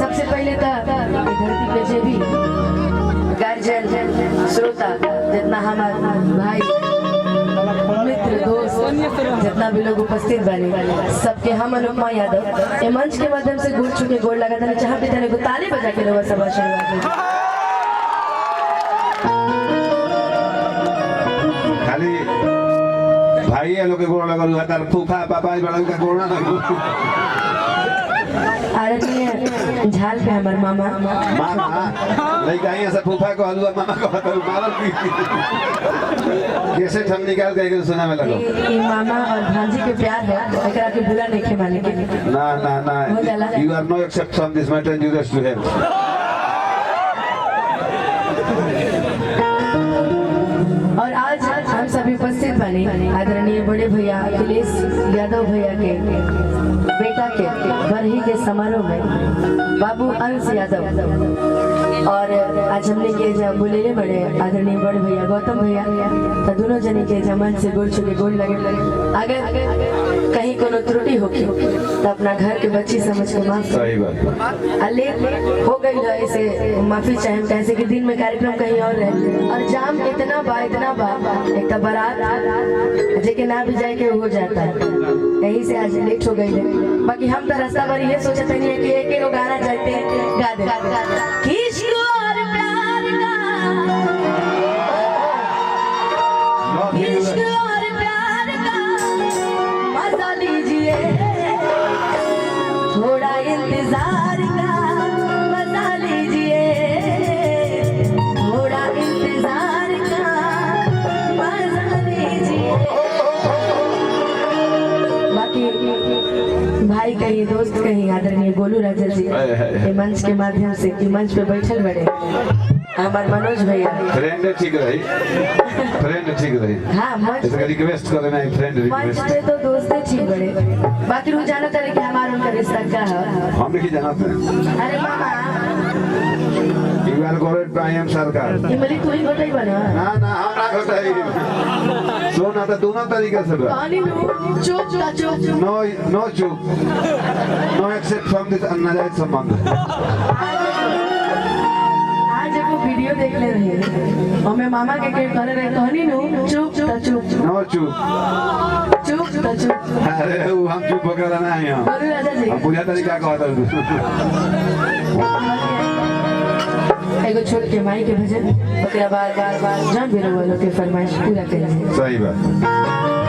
सबसे पहले तो धरती पे जे भी गार्जियन श्रोता जितना हमारे भाई मित्र दोस्त जितना भी लोग उपस्थित बने सबके हम अनुपमा यादव ये मंच के माध्यम से गोल छू के गोल लगा था चाह भी तने को ताली बजा के लोग सब आशीर्वाद खाली भाई लोग के गोल लगा हुआ तार फूफा पापा बड़ा का गोल ना लगो अरे झाल पे हमार मामा नहीं कहीं ऐसा फूफा को हलवा मामा को हलवा मारल कैसे हम निकाल के सुना में लगो ये मामा और भांजी के प्यार है एकरा के बुरा नहीं खे माने के ना ना ना you are no except from this matter and you just to help और आज हम सभी उपस्थित बने आदरणीय बड़े भैया अखिलेश यादव भैया के बेटा के बरही के समारोह में बाबू अंश यादव और आज हमने के जब बुलेले बड़े आदरणीय बड़े भैया गौतम भैया तो दोनों जने के जमन से गोल छू के गोल लगे अगर कहीं कोनो त्रुटि होगी तो अपना घर के बच्ची समझ के माफ सही बात अले हो गई है ऐसे माफी चाहे कैसे कि दिन में कार्यक्रम कहीं और है और जाम इतना बा एक तो बारात जेके ना भी जाए के हो जाता है यही से आज लेट हो गई है बाकी हम तो रास्ता पर ये सोचते नहीं है कि एक एक गाना चाहते हैं गा दे इश्क और प्यार का इश्क और प्यार का मजा लीजिए थोड़ा इंतजार का मजा लीजिए थोड़ा इंतजार का मजा लीजिए बाकी भाई कहीं दोस्त कहीं आदरणीय गोलू राजा जी ये मंच के माध्यम से कि मंच पे बैठल बड़े हमारे मनोज भैया फ्रेंड ठीक रही हाँ मंच इसका रिक्वेस्ट कर लेना फ्रेंड मंच रिक्वेस्ट पे तो दोस्त ठीक बड़े बाकी रुझान जाना तरह कि हमारा उनका रिश्ता क्या है हम नहीं जानते हैं अरे मामा you are correct I am सरकार इमली तू ही बताई बना ना ना हम ना बताई सोना तो दोनों तरीके से कहानी नु चुप का चुप नो नो चुप नो एक्सेप्ट फ्रॉम दिस अनजायज संबंध आज एगो वीडियो देख ले रहे और मैं मामा के करे रहे कहानी नु चुप का चुप नो चुप चुप का चुप अरे वो हम चुप होकर ना है हम गोलू राजा जी पूजा तरीका कहता हूँ एगो छोट के माई के भजन ओकरा बार बार जान बेरो वालों के फरमाइश पूरा करेंगे सही बात